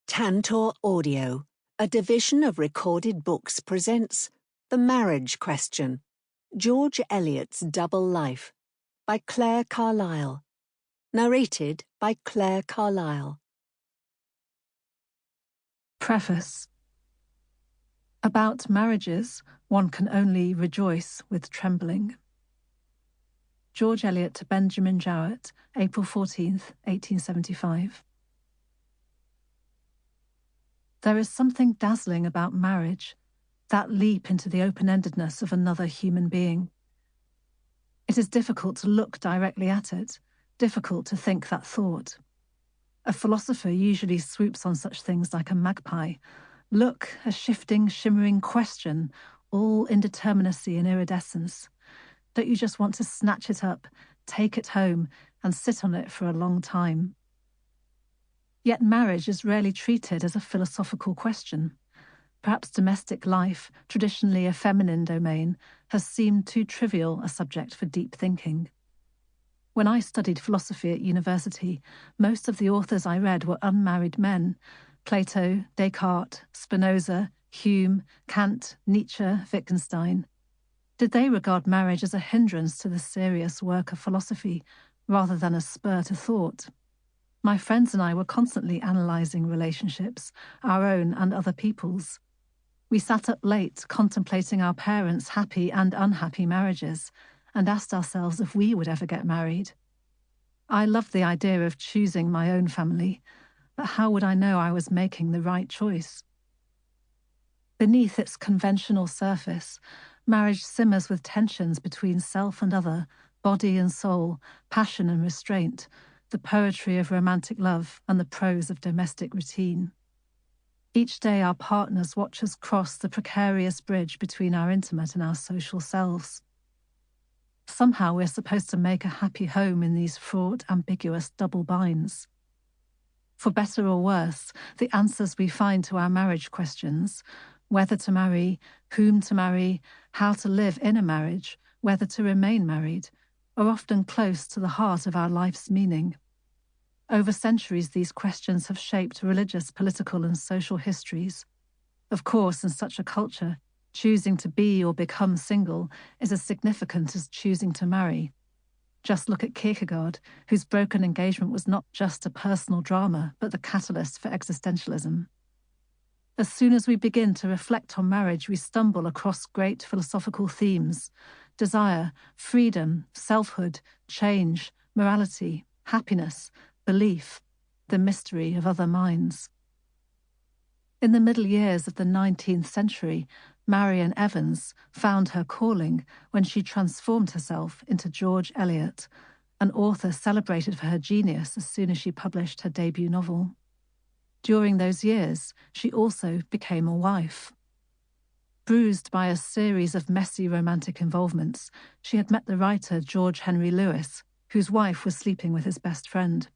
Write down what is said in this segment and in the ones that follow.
Tantor Audio, a division of recorded books, presents The Marriage Question, George Eliot's Double Life, by Clare Carlisle. Narrated by Clare Carlisle. Preface. About marriages, one can only rejoice with trembling. George Eliot to Benjamin Jowett, April 14th, 1875. There is something dazzling about marriage, that leap into the open-endedness of another human being. It is difficult to look directly at it, difficult to think that thought. A philosopher usually swoops on such things like a magpie. Look, a shifting, shimmering question, all indeterminacy and iridescence. Don't you just want to snatch it up, take it home, and sit on it for a long time? Yet marriage is rarely treated as a philosophical question. Perhaps domestic life, traditionally a feminine domain, has seemed too trivial a subject for deep thinking. When I studied philosophy at university, most of the authors I read were unmarried men: Plato, Descartes, Spinoza, Hume, Kant, Nietzsche, Wittgenstein. Did they regard marriage as a hindrance to the serious work of philosophy, rather than a spur to thought? My friends and I were constantly analysing relationships, our own and other people's. We sat up late contemplating our parents' happy and unhappy marriages, and asked ourselves if we would ever get married. I loved the idea of choosing my own family, but how would I know I was making the right choice? Beneath its conventional surface, marriage simmers with tensions between self and other, body and soul, passion and restraint, the poetry of romantic love and the prose of domestic routine. Each day our partners watch us cross the precarious bridge between our intimate and our social selves. Somehow we're supposed to make a happy home in these fraught, ambiguous double binds. For better or worse, the answers we find to our marriage questions, whether to marry, whom to marry, how to live in a marriage, whether to remain married, are often close to the heart of our life's meaning. Over centuries, these questions have shaped religious, political, and social histories. Of course, in such a culture, choosing to be or become single is as significant as choosing to marry. Just look at Kierkegaard, whose broken engagement was not just a personal drama, but the catalyst for existentialism. As soon as we begin to reflect on marriage, we stumble across great philosophical themes: desire, freedom, selfhood, change, morality, happiness, belief, the mystery of other minds. In the middle years of the 19th century, Marian Evans found her calling when she transformed herself into George Eliot, an author celebrated for her genius as soon as she published her debut novel. During those years, she also became a wife. Bruised by a series of messy romantic involvements, she had met the writer George Henry Lewes, whose wife was sleeping with his best friend.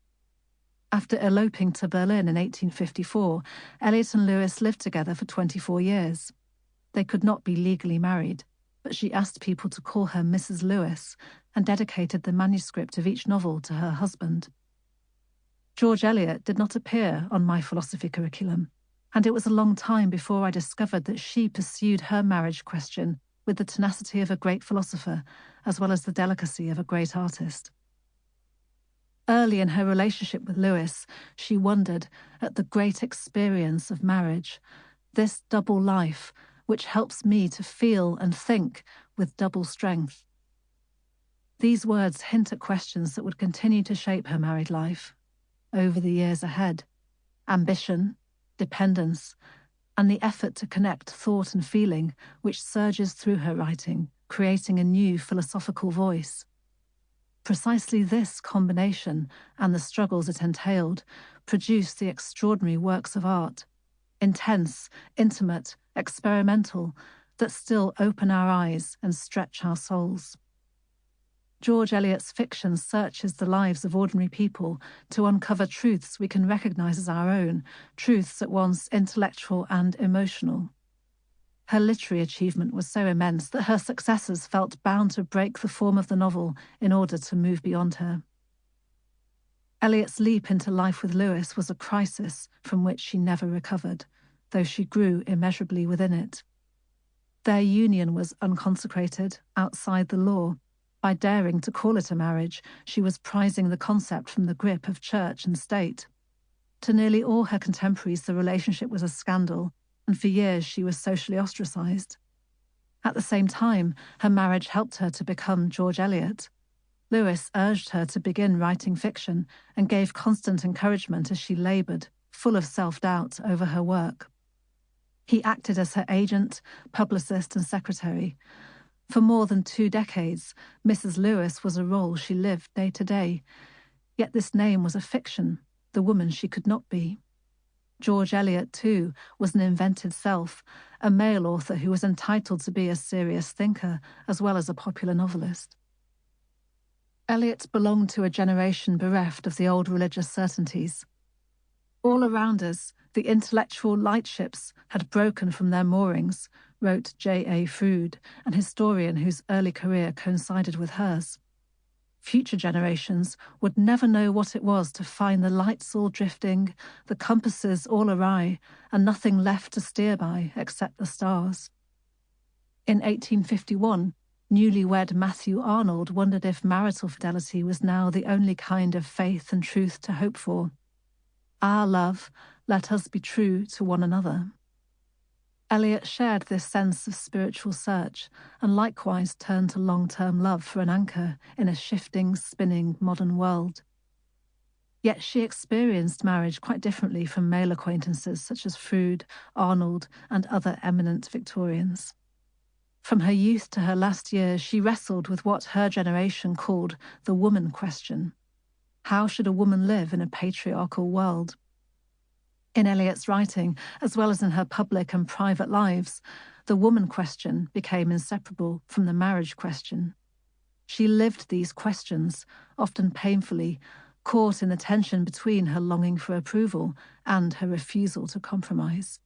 After eloping to Berlin in 1854, Eliot and Lewes lived together for 24 years. They could not be legally married, but she asked people to call her Mrs Lewes and dedicated the manuscript of each novel to her husband. George Eliot did not appear on my philosophy curriculum, and it was a long time before I discovered that she pursued her marriage question with the tenacity of a great philosopher, as well as the delicacy of a great artist. Early in her relationship with Lewes, she wondered at the great experience of marriage, this double life, which helps me to feel and think with double strength. These words hint at questions that would continue to shape her married life over the years ahead: ambition, dependence, and the effort to connect thought and feeling, which surges through her writing, creating a new philosophical voice. Precisely this combination, and the struggles it entailed, produced the extraordinary works of art, intense, intimate, experimental, that still open our eyes and stretch our souls. George Eliot's fiction searches the lives of ordinary people to uncover truths we can recognize as our own, truths at once intellectual and emotional. Her literary achievement was so immense that her successors felt bound to break the form of the novel in order to move beyond her. Eliot's leap into life with Lewes was a crisis from which she never recovered, though she grew immeasurably within it. Their union was unconsecrated, outside the law. By daring to call it a marriage, she was prizing the concept from the grip of church and state. To nearly all her contemporaries, the relationship was a scandal, and for years she was socially ostracized. At the same time, her marriage helped her to become George Eliot. Lewes urged her to begin writing fiction and gave constant encouragement as she laboured, full of self-doubt, over her work. He acted as her agent, publicist and secretary. For more than 2 decades, Mrs Lewes was a role she lived day to day. Yet this name was a fiction, the woman she could not be. George Eliot, too, was an invented self, a male author who was entitled to be a serious thinker as well as a popular novelist. Eliot belonged to a generation bereft of the old religious certainties. All around us, the intellectual lightships had broken from their moorings, wrote J.A. Froude, an historian whose early career coincided with hers. Future generations would never know what it was to find the lights all drifting, the compasses all awry, and nothing left to steer by except the stars. In 1851, newlywed Matthew Arnold wondered if marital fidelity was now the only kind of faith and truth to hope for. Our love, let us be true to one another. Eliot shared this sense of spiritual search and likewise turned to long-term love for an anchor in a shifting, spinning modern world. Yet she experienced marriage quite differently from male acquaintances such as Froude, Arnold, and other eminent Victorians. From her youth to her last years, she wrestled with what her generation called the woman question. How should a woman live in a patriarchal world? In Eliot's writing, as well as in her public and private lives, the woman question became inseparable from the marriage question. She lived these questions, often painfully, caught in the tension between her longing for approval and her refusal to compromise.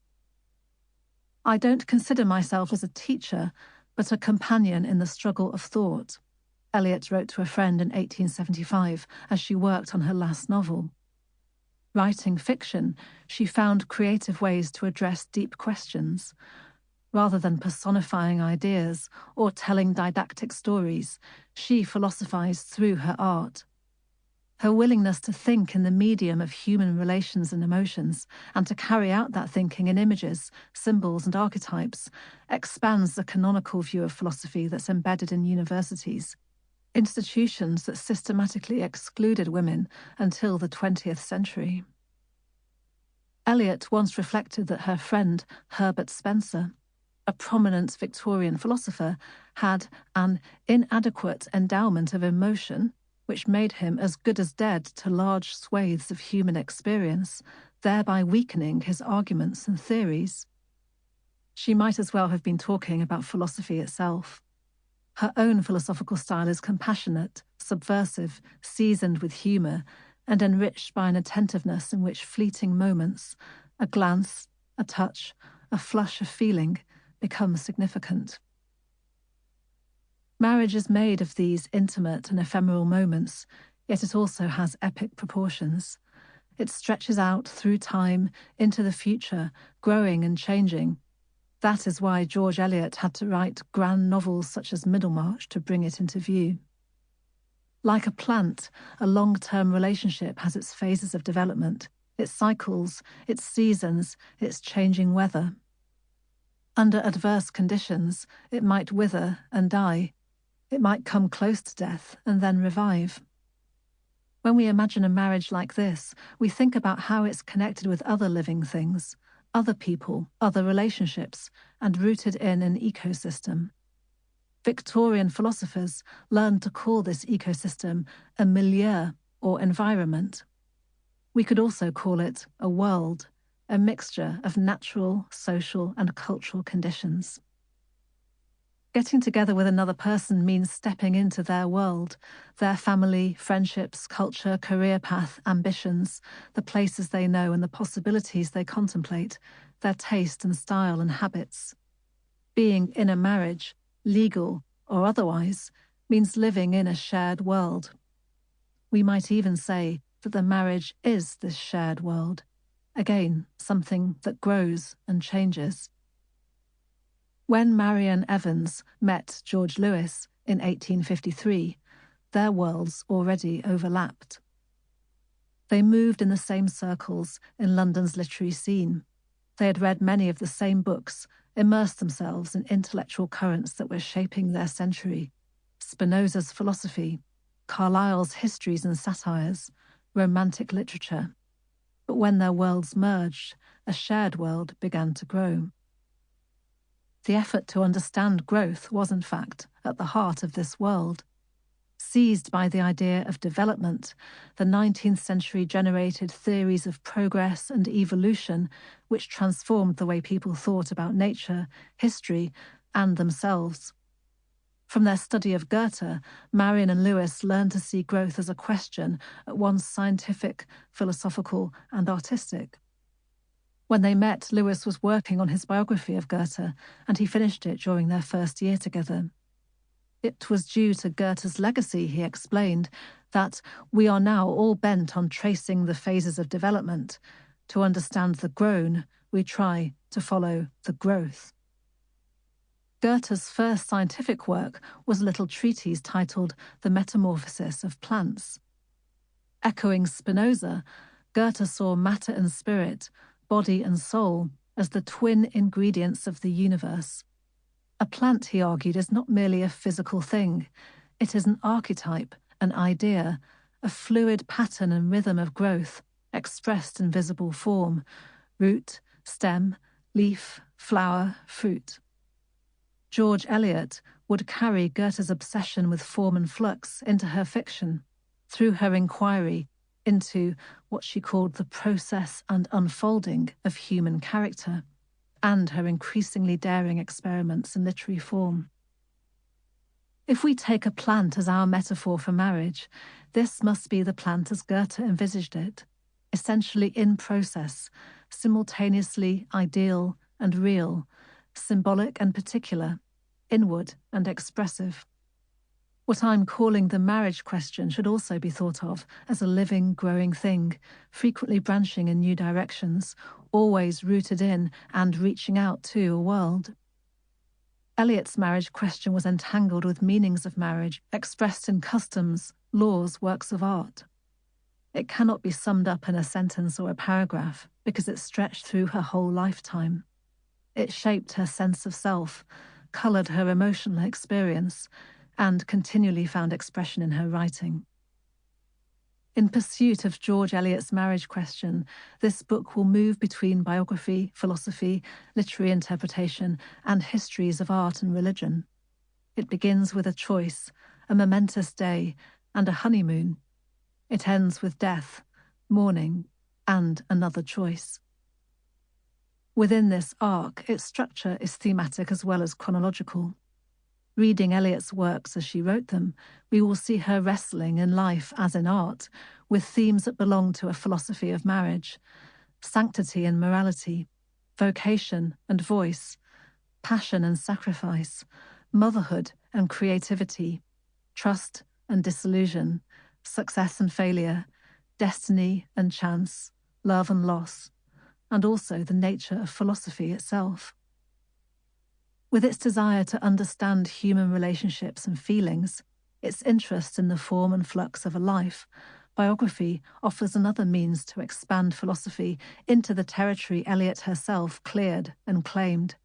I don't consider myself as a teacher, but a companion in the struggle of thought, Eliot wrote to a friend in 1875 as she worked on her last novel. Writing fiction, she found creative ways to address deep questions. Rather than personifying ideas or telling didactic stories, she philosophized through her art. Her willingness to think in the medium of human relations and emotions, and to carry out that thinking in images, symbols, and archetypes, expands the canonical view of philosophy that's embedded in universities, institutions that systematically excluded women until the 20th century. Eliot once reflected that her friend, Herbert Spencer, a prominent Victorian philosopher, had an inadequate endowment of emotion, which made him as good as dead to large swathes of human experience, thereby weakening his arguments and theories. She might as well have been talking about philosophy itself. Her own philosophical style is compassionate, subversive, seasoned with humour, and enriched by an attentiveness in which fleeting moments, a glance, a touch, a flush of feeling, become significant. Marriage is made of these intimate and ephemeral moments, yet it also has epic proportions. It stretches out through time into the future, growing and changing. That is why George Eliot had to write grand novels such as Middlemarch to bring it into view. Like a plant, a long-term relationship has its phases of development, its cycles, its seasons, its changing weather. Under adverse conditions, it might wither and die. It might come close to death and then revive. When we imagine a marriage like this, we think about how it's connected with other living things, other people, other relationships, and rooted in an ecosystem. Victorian philosophers learned to call this ecosystem a milieu, or environment. We could also call it a world, a mixture of natural, social, and cultural conditions. Getting together with another person means stepping into their world, their family, friendships, culture, career path, ambitions, the places they know and the possibilities they contemplate, their taste and style and habits. Being in a marriage, legal or otherwise, means living in a shared world. We might even say that the marriage is this shared world, again, something that grows and changes. When Marian Evans met George Lewes in 1853, their worlds already overlapped. They moved in the same circles in London's literary scene. They had read many of the same books, immersed themselves in intellectual currents that were shaping their century: Spinoza's philosophy, Carlyle's histories and satires, romantic literature. But when their worlds merged, a shared world began to grow. The effort to understand growth was, in fact, at the heart of this world. Seized by the idea of development, the 19th century generated theories of progress and evolution which transformed the way people thought about nature, history, and themselves. From their study of Goethe, Marian and Lewes learned to see growth as a question at once scientific, philosophical, and artistic. When they met, Lewes was working on his biography of Goethe, and he finished it during their first year together. It was due to Goethe's legacy, he explained, that we are now all bent on tracing the phases of development. To understand the grown, we try to follow the growth. Goethe's first scientific work was a little treatise titled The Metamorphosis of Plants. Echoing Spinoza, Goethe saw matter and spirit, body and soul, as the twin ingredients of the universe. A plant, he argued, is not merely a physical thing. It is an archetype, an idea, a fluid pattern and rhythm of growth, expressed in visible form: root, stem, leaf, flower, fruit. George Eliot would carry Goethe's obsession with form and flux into her fiction, through her inquiry into what she called the process and unfolding of human character, and her increasingly daring experiments in literary form. If we take a plant as our metaphor for marriage, this must be the plant as Goethe envisaged it, essentially in process, simultaneously ideal and real, symbolic and particular, inward and expressive. What I'm calling the marriage question should also be thought of as a living, growing thing, frequently branching in new directions, always rooted in and reaching out to a world. Eliot's marriage question was entangled with meanings of marriage expressed in customs, laws, works of art. It cannot be summed up in a sentence or a paragraph because it stretched through her whole lifetime. It shaped her sense of self, coloured her emotional experience, and continually found expression in her writing. In pursuit of George Eliot's marriage question, this book will move between biography, philosophy, literary interpretation, and histories of art and religion. It begins with a choice, a momentous day, and a honeymoon. It ends with death, mourning, and another choice. Within this arc, its structure is thematic as well as chronological. Reading Eliot's works as she wrote them, we will see her wrestling in life as in art with themes that belong to a philosophy of marriage: sanctity and morality, vocation and voice, passion and sacrifice, motherhood and creativity, trust and disillusion, success and failure, destiny and chance, love and loss, and also the nature of philosophy itself. With its desire to understand human relationships and feelings, its interest in the form and flux of a life, biography offers another means to expand philosophy into the territory Eliot herself cleared and claimed.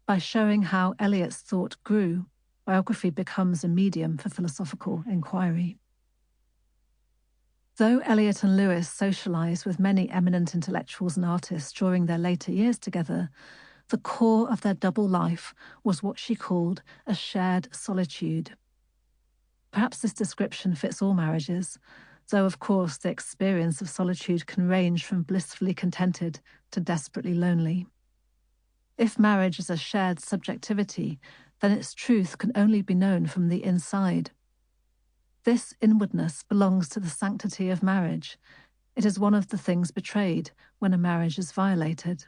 By showing how Eliot's thought grew, biography becomes a medium for philosophical inquiry. Though Eliot and Lewes socialised with many eminent intellectuals and artists during their later years together, the core of their double life was what she called a shared solitude. Perhaps this description fits all marriages, though of course the experience of solitude can range from blissfully contented to desperately lonely. If marriage is a shared subjectivity, then its truth can only be known from the inside. This inwardness belongs to the sanctity of marriage. It is one of the things betrayed when a marriage is violated.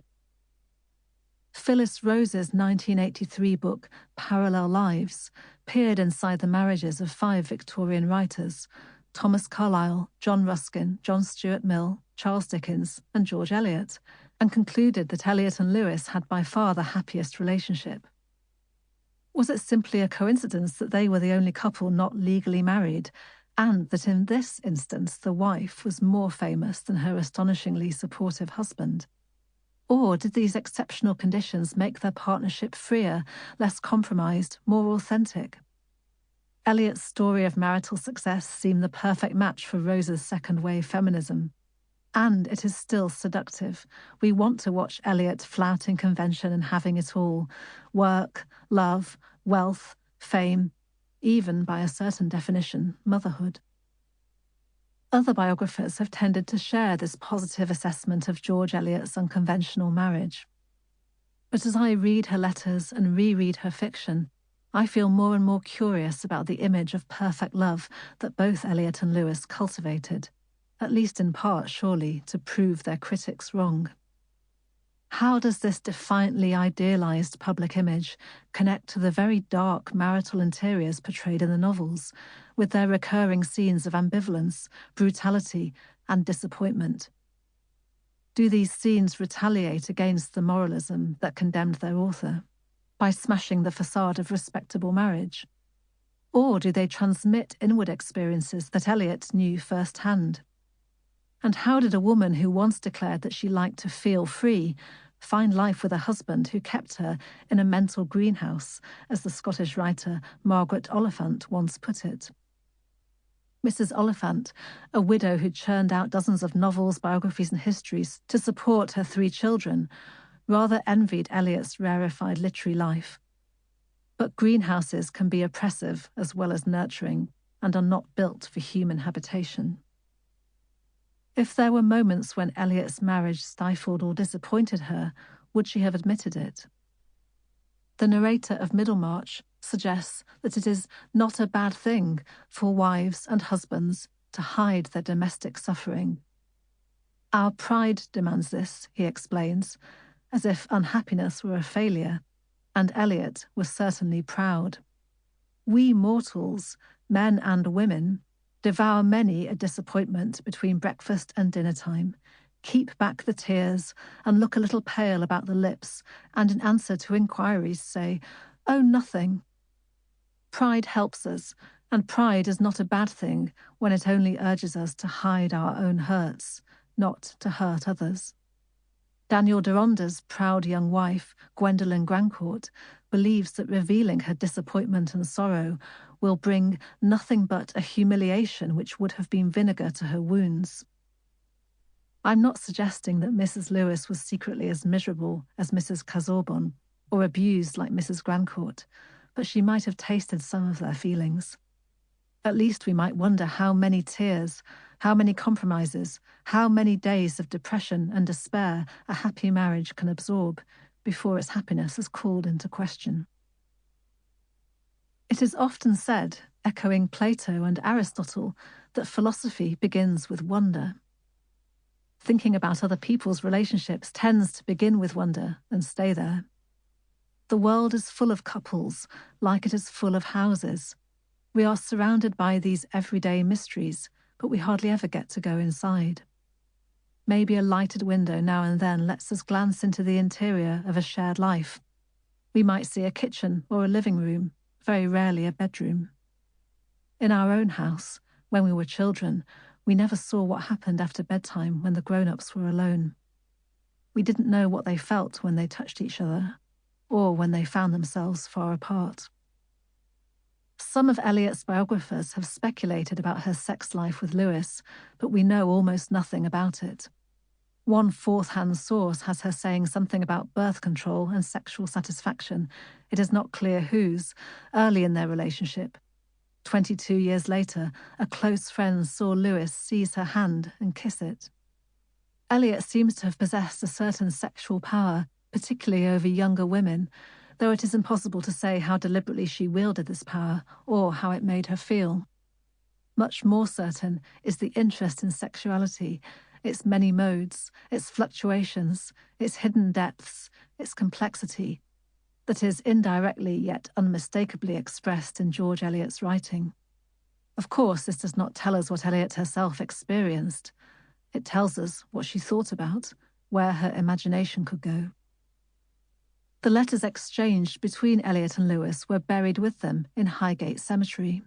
Phyllis Rose's 1983 book, Parallel Lives, peered inside the marriages of 5 Victorian writers, Thomas Carlyle, John Ruskin, John Stuart Mill, Charles Dickens, and George Eliot, and concluded that Eliot and Lewes had by far the happiest relationship. Was it simply a coincidence that they were the only couple not legally married, and that in this instance the wife was more famous than her astonishingly supportive husband? Or did these exceptional conditions make their partnership freer, less compromised, more authentic? Eliot's story of marital success seemed the perfect match for Rose's second-wave feminism. And it is still seductive. We want to watch Eliot flouting convention and having it all: work, love, wealth, fame, even, by a certain definition, motherhood. Other biographers have tended to share this positive assessment of George Eliot's unconventional marriage. But as I read her letters and reread her fiction, I feel more and more curious about the image of perfect love that both Eliot and Lewes cultivated, at least in part, surely, to prove their critics wrong. How does this defiantly idealized public image connect to the very dark marital interiors portrayed in the novels, with their recurring scenes of ambivalence, brutality, and disappointment? Do these scenes retaliate against the moralism that condemned their author, by smashing the facade of respectable marriage? Or do they transmit inward experiences that Eliot knew firsthand? And how did a woman who once declared that she liked to feel free find life with a husband who kept her in a mental greenhouse, as the Scottish writer Margaret Oliphant once put it? Mrs Oliphant, a widow who churned out dozens of novels, biographies and histories to support her 3 children, rather envied Eliot's rarefied literary life. But greenhouses can be oppressive as well as nurturing, and are not built for human habitation. If there were moments when Eliot's marriage stifled or disappointed her, would she have admitted it? The narrator of Middlemarch suggests that it is not a bad thing for wives and husbands to hide their domestic suffering. Our pride demands this, he explains, as if unhappiness were a failure, and Eliot was certainly proud. We mortals, men and women, devour many a disappointment between breakfast and dinner time, keep back the tears, and look a little pale about the lips, and in answer to inquiries say, "Oh, nothing." Pride helps us, and pride is not a bad thing when it only urges us to hide our own hurts, not to hurt others. Daniel Deronda's proud young wife, Gwendolen Grandcourt, believes that revealing her disappointment and sorrow will bring nothing but a humiliation which would have been vinegar to her wounds. I'm not suggesting that Mrs Lewes was secretly as miserable as Mrs Casaubon, or abused like Mrs Grandcourt, but she might have tasted some of their feelings. At least we might wonder how many tears, how many compromises, how many days of depression and despair a happy marriage can absorb before its happiness is called into question. It is often said, echoing Plato and Aristotle, that philosophy begins with wonder. Thinking about other people's relationships tends to begin with wonder and stay there. The world is full of couples, like it is full of houses. We are surrounded by these everyday mysteries, but we hardly ever get to go inside. Maybe a lighted window now and then lets us glance into the interior of a shared life. We might see a kitchen or a living room, very rarely a bedroom. In our own house, when we were children, we never saw what happened after bedtime when the grown-ups were alone. We didn't know what they felt when they touched each other, or when they found themselves far apart. Some of Eliot's biographers have speculated about her sex life with Lewes, but we know almost nothing about it. One fourth-hand source has her saying something about birth control and sexual satisfaction, it is not clear whose, early in their relationship. 22 years later, a close friend saw Lewes seize her hand and kiss it. Eliot seems to have possessed a certain sexual power, particularly over younger women, though it is impossible to say how deliberately she wielded this power or how it made her feel. Much more certain is the interest in sexuality, its many modes, its fluctuations, its hidden depths, its complexity, that is indirectly yet unmistakably expressed in George Eliot's writing. Of course, this does not tell us what Eliot herself experienced. It tells us what she thought about, where her imagination could go. The letters exchanged between Eliot and Lewes were buried with them in Highgate Cemetery.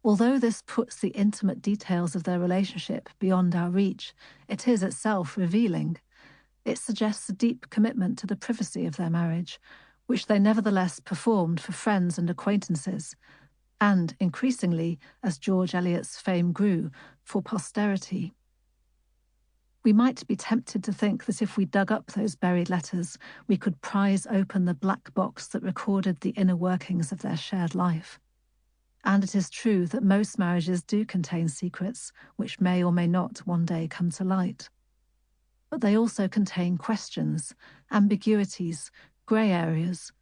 Although this puts the intimate details of their relationship beyond our reach, it is itself revealing. It suggests a deep commitment to the privacy of their marriage, which they nevertheless performed for friends and acquaintances, and, increasingly, as George Eliot's fame grew, for posterity. We might be tempted to think that if we dug up those buried letters, we could prise open the black box that recorded the inner workings of their shared life. And it is true that most marriages do contain secrets which may or may not one day come to light. But they also contain questions, ambiguities, grey areas,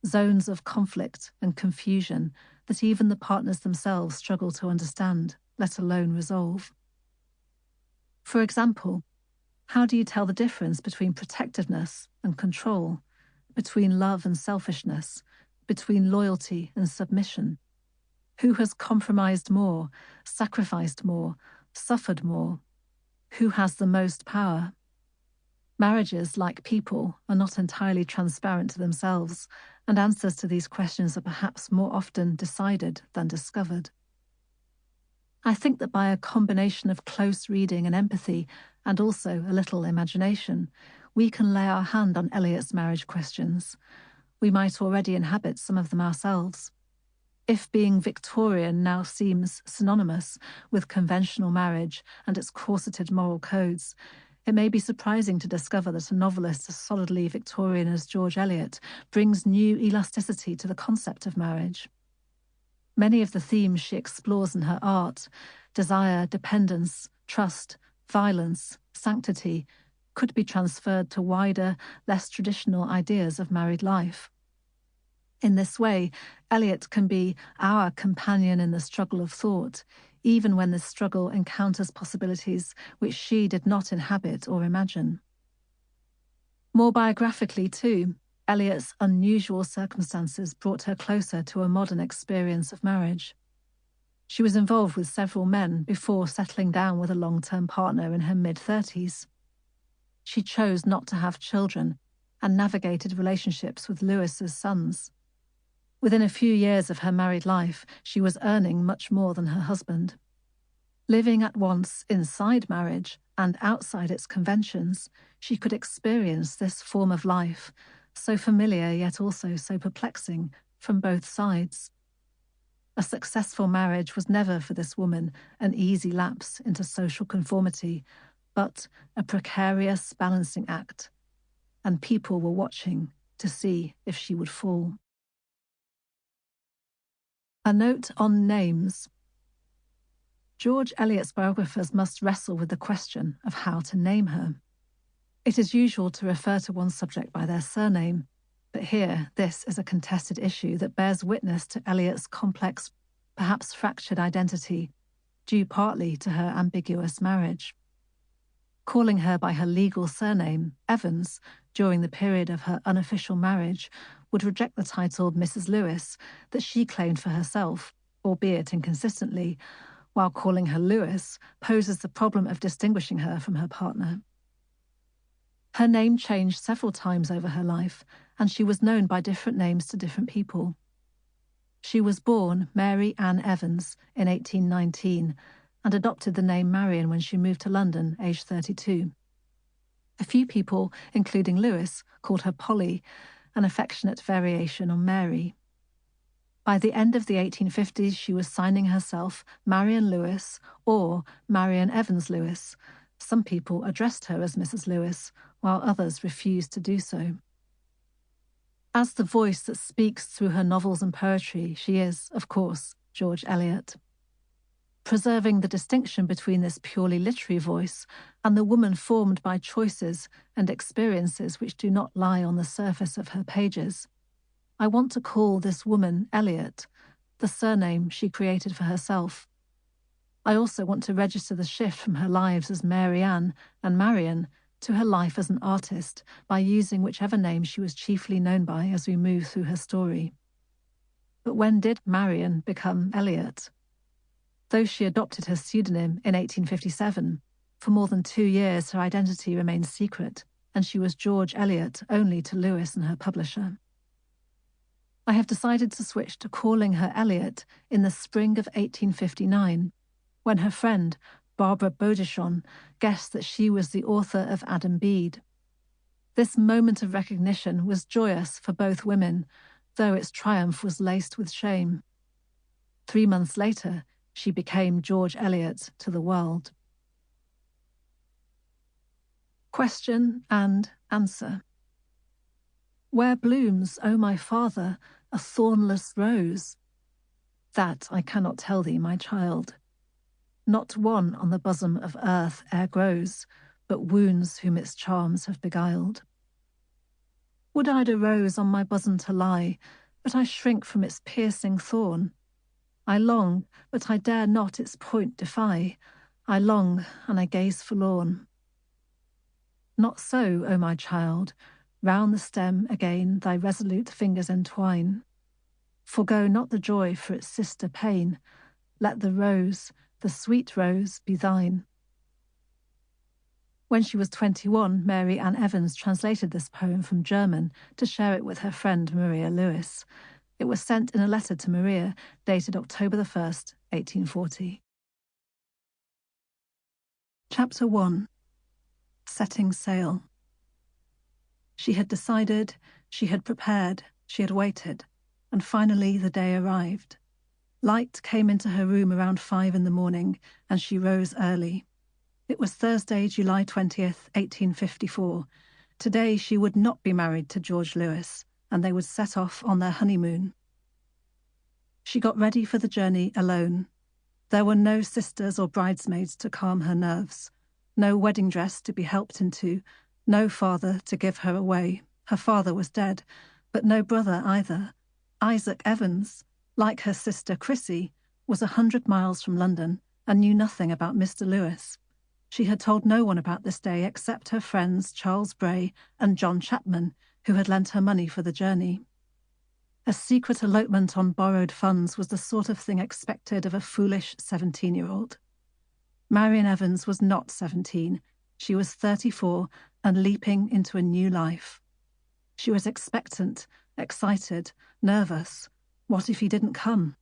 zones of conflict and confusion that even the partners themselves struggle to understand, let alone resolve. For example, how do you tell the difference between protectiveness and control, between love and selfishness, between loyalty and submission? Who has compromised more, sacrificed more, suffered more? Who has the most power? Marriages, like people, are not entirely transparent to themselves, and answers to these questions are perhaps more often decided than discovered. I think that by a combination of close reading and empathy, and also a little imagination, we can lay our hand on Eliot's marriage questions. We might already inhabit some of them ourselves. If being Victorian now seems synonymous with conventional marriage and its corseted moral codes, it may be surprising to discover that a novelist as solidly Victorian as George Eliot brings new elasticity to the concept of marriage. Many of the themes she explores in her art, desire, dependence, trust, violence, sanctity, could be transferred to wider, less traditional ideas of married life. In this way, Eliot can be our companion in the struggle of thought, even when this struggle encounters possibilities which she did not inhabit or imagine. More biographically, too, Eliot's unusual circumstances brought her closer to a modern experience of marriage. She was involved with several men before settling down with a long-term partner in her mid-30s. She chose not to have children and navigated relationships with Lewes's sons. Within a few years of her married life, she was earning much more than her husband. Living at once inside marriage and outside its conventions, she could experience this form of life, so familiar yet also so perplexing, from both sides. A successful marriage was never for this woman an easy lapse into social conformity, but a precarious balancing act, and people were watching to see if she would fall. A note on names. George Eliot's biographers must wrestle with the question of how to name her. It is usual to refer to one's subject by their surname, but here this is a contested issue that bears witness to Eliot's complex, perhaps fractured identity, due partly to her ambiguous marriage. Calling her by her legal surname, Evans, during the period of her unofficial marriage, would reject the title Mrs Lewes that she claimed for herself, albeit inconsistently, while calling her Lewes poses the problem of distinguishing her from her partner. Her name changed several times over her life, and she was known by different names to different people. She was born Marian Evans in 1819 and adopted the name Marian when she moved to London, aged 32. A few people, including Lewes, called her Polly, an affectionate variation on Mary. By the end of the 1850s, she was signing herself Marian Lewes or Marian Evans Lewes. Some people addressed her as Mrs Lewes, while others refused to do so. As the voice that speaks through her novels and poetry, she is, of course, George Eliot. Preserving the distinction between this purely literary voice and the woman formed by choices and experiences which do not lie on the surface of her pages, I want to call this woman Eliot, the surname she created for herself. I also want to register the shift from her lives as Marianne and Marian to her life as an artist by using whichever name she was chiefly known by as we move through her story. But when did Marian become Eliot? Though she adopted her pseudonym in 1857, for more than 2 years her identity remained secret, and she was George Eliot only to Lewes and her publisher. I have decided to switch to calling her Eliot in the spring of 1859, when her friend, Barbara Bodichon, guessed that she was the author of Adam Bede. This moment of recognition was joyous for both women, though its triumph was laced with shame. 3 months later, she became George Eliot to the world. Question and answer. Where blooms, O my father, a thornless rose? That I cannot tell thee, my child. Not one on the bosom of earth e'er grows, but wounds whom its charms have beguiled. Would I'd a rose on my bosom to lie, but I shrink from its piercing thorn. I long, but I dare not its point defy. I long, and I gaze forlorn. Not so, O my child, round the stem again thy resolute fingers entwine. Forgo not the joy for its sister pain. Let the rose, the sweet rose, be thine. When she was 21, Marian Evans translated this poem from German to share it with her friend Maria Lewes. It was sent in a letter to Maria, dated October 1st, 1840. Chapter 1. Setting Sail. She had decided, she had prepared, she had waited, and finally the day arrived. Light came into her room around 5 in the morning, and she rose early. It was Thursday, July 20th, 1854. Today she would not be married to George Lewes, and they would set off on their honeymoon. She got ready for the journey alone. There were no sisters or bridesmaids to calm her nerves, no wedding dress to be helped into, no father to give her away. Her father was dead, but no brother either. Isaac Evans, like her sister Chrissy, was 100 miles from London and knew nothing about Mr. Lewes. She had told no one about this day except her friends Charles Bray and John Chapman, who had lent her money for the journey. A secret elopement on borrowed funds was the sort of thing expected of a foolish 17-year-old. Marian Evans was not 17. She was 34 and leaping into a new life. She was expectant, excited, nervous. What if he didn't come?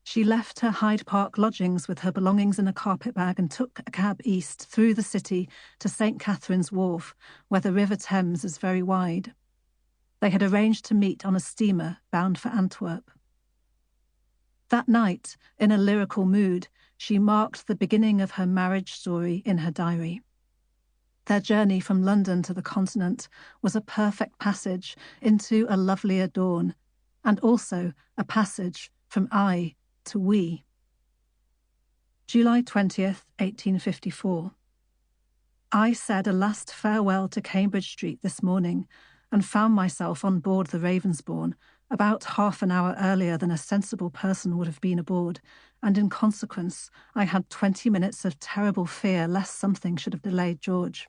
She left her Hyde Park lodgings with her belongings in a carpet bag and took a cab east through the city to St. Catherine's Wharf, where the River Thames is very wide. They had arranged to meet on a steamer bound for Antwerp. That night, in a lyrical mood, she marked the beginning of her marriage story in her diary. Their journey from London to the continent was a perfect passage into a lovelier dawn, and also a passage from I to we. July 20th, 1854. I said a last farewell to Cambridge Street this morning and found myself on board the Ravensbourne about half an hour earlier than a sensible person would have been aboard, and in consequence I had 20 minutes of terrible fear lest something should have delayed George.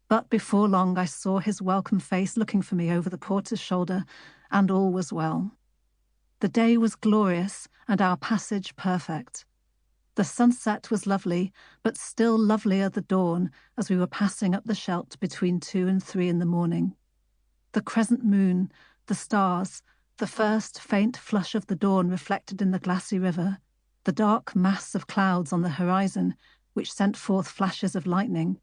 But before long I saw his welcome face looking for me over the porter's shoulder, and all was well. The day was glorious and our passage perfect. The sunset was lovely, but still lovelier the dawn as we were passing up the Scheldt between 2 and 3 in the morning. The crescent moon, the stars, the first faint flush of the dawn reflected in the glassy river, the dark mass of clouds on the horizon which sent forth flashes of lightning,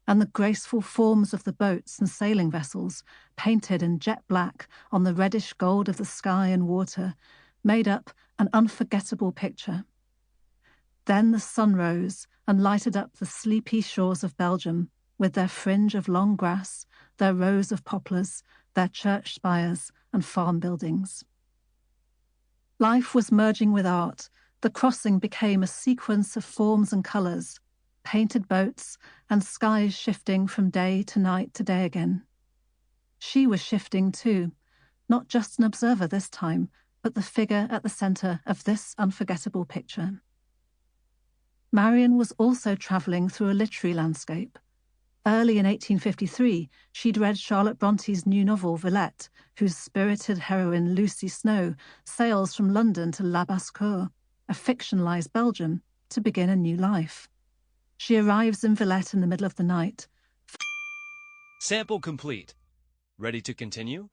and the graceful forms of the boats and sailing vessels, painted in jet black on the reddish gold of the sky and water, made up an unforgettable picture. Then the sun rose and lighted up the sleepy shores of Belgium with their fringe of long grass, their rows of poplars, their church spires and farm buildings. Life was merging with art. The crossing became a sequence of forms and colours, painted boats, and skies shifting from day to night to day again. She was shifting too, not just an observer this time, but the figure at the centre of this unforgettable picture. Marian was also travelling through a literary landscape. Early in 1853, she'd read Charlotte Bronte's new novel Villette, whose spirited heroine Lucy Snow sails from London to La Basse-Cour. a fictionalized Belgium, to begin a new life. She arrives in Villette in the middle of the night. Sample complete. Ready to continue?